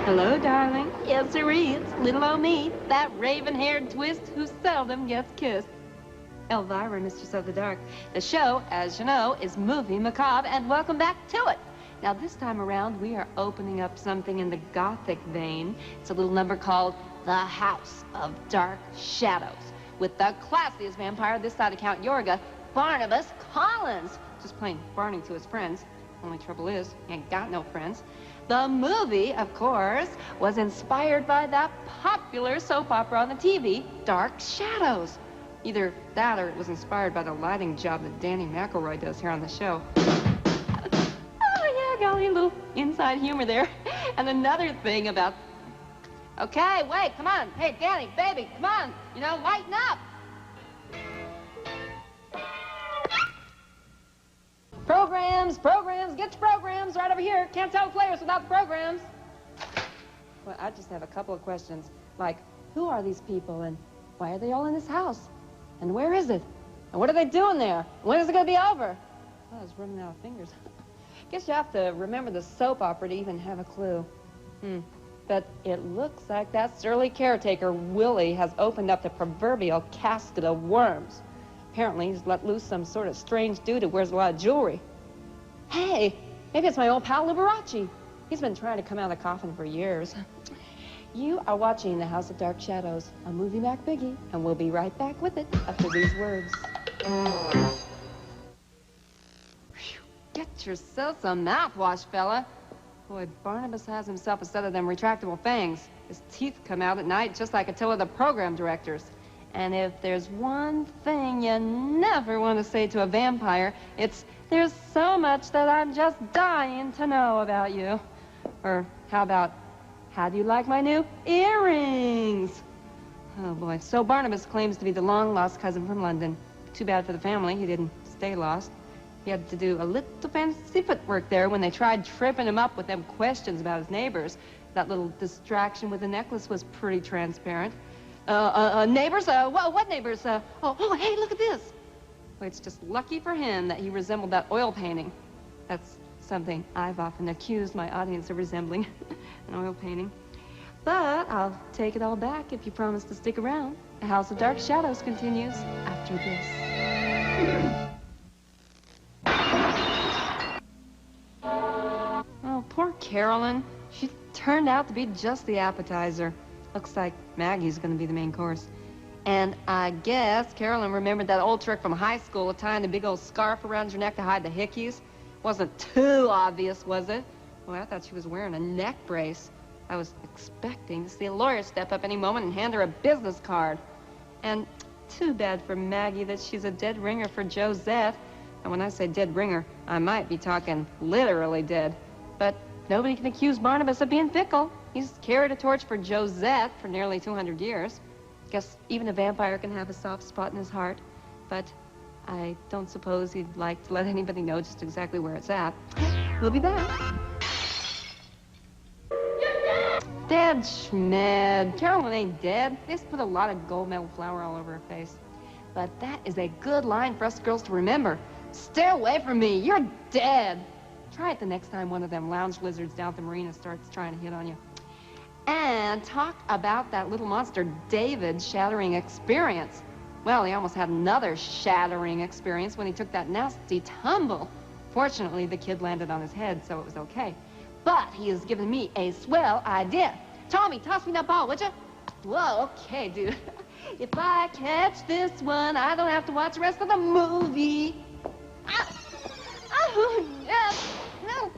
Hello, darling. Yes, sirree, it's little old me, that raven-haired twist who seldom gets kissed. Elvira, Mistress of the Dark. The show, as you know, is Movie Macabre, and welcome back to it. Now, this time around, we are opening up something in the Gothic vein. It's a little number called The House of Dark Shadows, with the classiest vampire this side of Count Yorga, Barnabas Collins. Just plain Barney to his friends. Only trouble is, he ain't got no friends. The movie, of course, was inspired by that popular soap opera on the TV, Dark Shadows. Either that or it was inspired by the lighting job that Danny McElroy does here on the show. Oh, yeah, golly, a little inside humor there. And another thing about... Okay, wait, come on. Hey, Danny, baby, come on. You know, lighten up. Programs, get your programs right over here. Can't tell players without the programs. Well, I just have a couple of questions. Like, who are these people and why are they all in this house? And where is it? And what are they doing there? When is it going to be over? Oh, I was running out of fingers. Guess you have to remember the soap opera to even have a clue. But it looks like that surly caretaker, Willie, has opened up the proverbial casket of worms. Apparently, he's let loose some sort of strange dude who wears a lot of jewelry. Hey, maybe it's my old pal Liberace. He's been trying to come out of the coffin for years. You are watching The House of Dark Shadows, a movie Mac Biggie, and we'll be right back with it after these words. Get yourself some mouthwash, fella. Boy, Barnabas has himself a set of them retractable fangs. His teeth come out at night just like Attila the program director's. And if there's one thing you never want to say to a vampire, it's, there's so much that I'm just dying to know about you. Or how about, how do you like my new earrings? Oh boy, so Barnabas claims to be the long-lost cousin from London. Too bad for the family, he didn't stay lost. He had to do a little fancy footwork there when they tried tripping him up with them questions about his neighbors. That little distraction with the necklace was pretty transparent. Neighbors? What neighbors? Oh, hey, look at this. Well, it's just lucky for him that he resembled that oil painting. That's something I've often accused my audience of resembling, an oil painting. But I'll take it all back if you promise to stick around. The House of Dark Shadows continues after this. Oh, poor Carolyn. She turned out to be just the appetizer. Looks like Maggie's gonna be the main course. And I guess Carolyn remembered that old trick from high school of tying a big old scarf around your neck to hide the hickeys. Wasn't too obvious, was it? Well, I thought she was wearing a neck brace. I was expecting to see a lawyer step up any moment and hand her a business card. And too bad for Maggie that she's a dead ringer for Josette. And when I say dead ringer, I might be talking literally dead. But nobody can accuse Barnabas of being fickle. He's carried a torch for Josette for nearly 200 years. Guess even a vampire can have a soft spot in his heart. But I don't suppose he'd like to let anybody know just exactly where it's at. We'll be back. Dead schmed. Carolyn ain't dead. They just put a lot of gold medal flour all over her face. But that is a good line for us girls to remember. Stay away from me. You're dead. Try it the next time one of them lounge lizards down at the marina starts trying to hit on you. And talk about that little monster David's shattering experience. Well, he almost had another shattering experience when he took that nasty tumble. Fortunately, the kid landed on his head, so it was okay. But he has given me a swell idea. Tommy, toss me that ball, would you? Whoa, okay, dude. If I catch this one, I don't have to watch the rest of the movie. Oh, yes. No.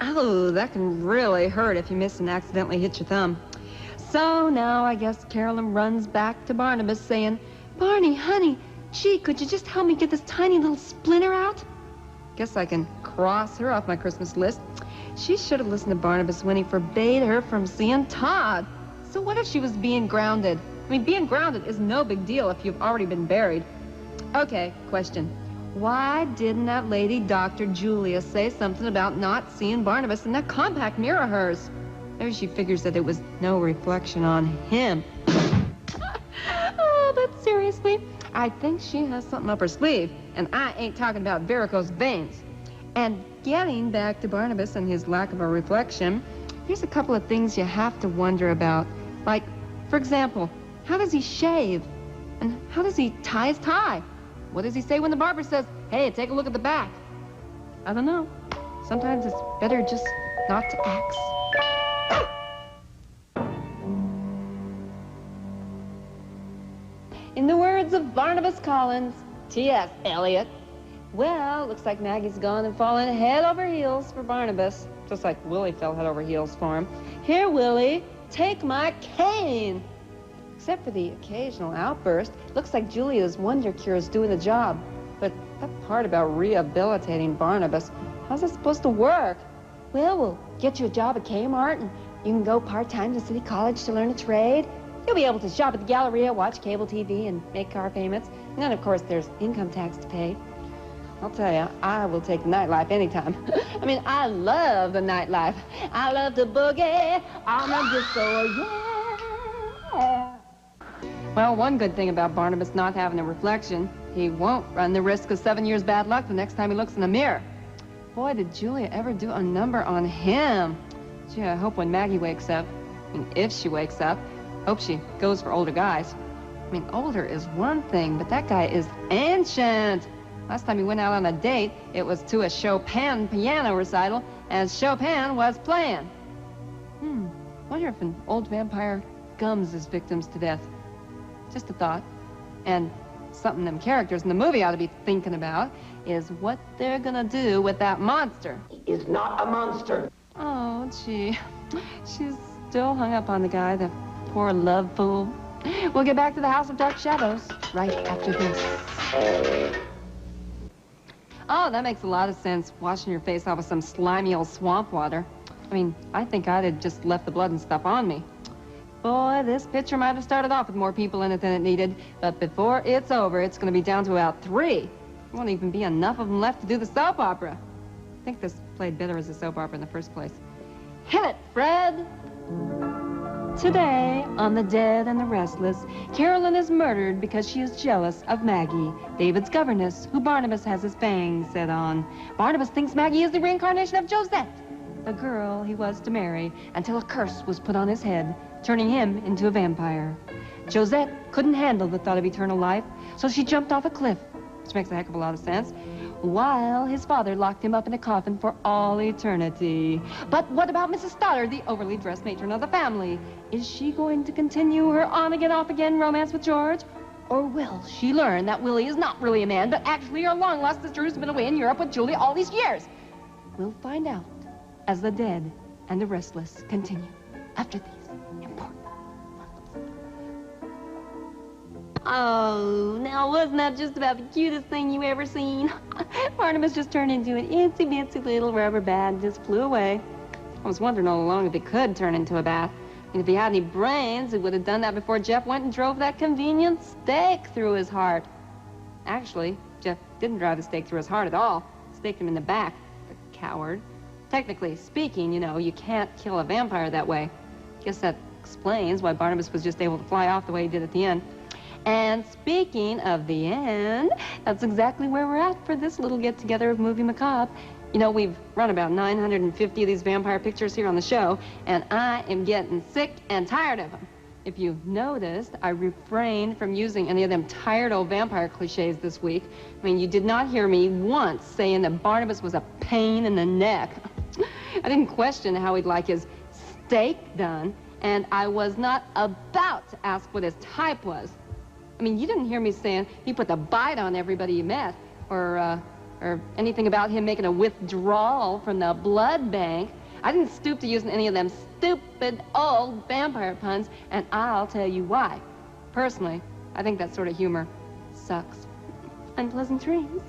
Oh, that can really hurt if you miss and accidentally hit your thumb. So now I guess Carolyn runs back to Barnabas saying, Barney, honey, gee, could you just help me get this tiny little splinter out? Guess I can cross her off my Christmas list. She should have listened to Barnabas when he forbade her from seeing Todd. So what if she was being grounded? I mean, being grounded is no big deal if you've already been buried. Okay, question. Why didn't that lady, Dr. Julia, say something about not seeing Barnabas in that compact mirror of hers? Maybe she figures that it was no reflection on him. Oh, but seriously, I think she has something up her sleeve, and I ain't talking about varicose veins. And getting back to Barnabas and his lack of a reflection, here's a couple of things you have to wonder about. Like, for example, how does he shave? And how does he tie his tie? What does he say when the barber says, hey, take a look at the back? I don't know. Sometimes it's better just not to ask. In the words of Barnabas Collins, T.S. Eliot, well, looks like Maggie's gone and fallen head over heels for Barnabas, just like Willie fell head over heels for him. Here, Willie, take my cane. Except for the occasional outburst, looks like Julia's wonder cure is doing the job. But that part about rehabilitating Barnabas, how's that supposed to work? Well, we'll get you a job at Kmart, and you can go part-time to City College to learn a trade. You'll be able to shop at the Galleria, watch cable TV, and make car payments. And then, of course, there's income tax to pay. I'll tell you, I will take the nightlife anytime. I mean, I love the nightlife. I love the boogie on the disco, yeah. Well, one good thing about Barnabas not having a reflection, he won't run the risk of 7 years bad luck the next time he looks in the mirror. Boy, did Julia ever do a number on him. Gee, I hope when Maggie wakes up, I mean, if she wakes up, hope she goes for older guys. I mean, older is one thing, but that guy is ancient. Last time he went out on a date, it was to a Chopin piano recital, as Chopin was playing. Wonder if an old vampire gums his victims to death. Just a thought. And something them characters in the movie ought to be thinking about is what they're gonna do with that monster. He is not a monster. Oh, gee. She's still hung up on the guy, the poor love fool. We'll get back to the House of Dark Shadows right after this. Oh, that makes a lot of sense, washing your face off with some slimy old swamp water. I mean, I think I'd have just left the blood and stuff on me. Boy, this picture might have started off with more people in it than it needed, but before it's over, it's going to be down to about 3. There won't even be enough of them left to do the soap opera. I think this played better as a soap opera in the first place. Hit it, Fred! Today, on The Dead and the Restless, Carolyn is murdered because she is jealous of Maggie, David's governess, who Barnabas has his fangs set on. Barnabas thinks Maggie is the reincarnation of Josette, the girl he was to marry, until a curse was put on his head, turning him into a vampire. Josette couldn't handle the thought of eternal life, so she jumped off a cliff, which makes a heck of a lot of sense, while his father locked him up in a coffin for all eternity. But what about Mrs. Stoddard, the overly dressed matron of the family? Is she going to continue her on-again, off-again romance with George? Or will she learn that Willie is not really a man, but actually her long-lost sister who's been away in Europe with Julie all these years? We'll find out as The Dead and the Restless continue after these important. Oh, now wasn't that just about the cutest thing you ever seen? Barnabas just turned into an itsy-bitsy little rubber bat and just flew away. I was wondering all along if he could turn into a bat. And if he had any brains, he would have done that before Jeff went and drove that convenient stake through his heart. Actually, Jeff didn't drive the stake through his heart at all. Staked him in the back, the coward. Technically speaking, you know, you can't kill a vampire that way. Guess that explains why Barnabas was just able to fly off the way he did at the end. And speaking of the end, that's exactly where we're at for this little get-together of Movie Macabre. You know, we've run about 950 of these vampire pictures here on the show, and I am getting sick and tired of them. If you've noticed, I refrained from using any of them tired old vampire cliches this week. I mean, you did not hear me once saying that Barnabas was a pain in the neck. I didn't question how he'd like his steak done, and I was not about to ask what his type was. I mean, you didn't hear me saying he put the bite on everybody he met, or anything about him making a withdrawal from the blood bank. I didn't stoop to using any of them stupid old vampire puns, and I'll tell you why. Personally, I think that sort of humor sucks. Unpleasant dreams.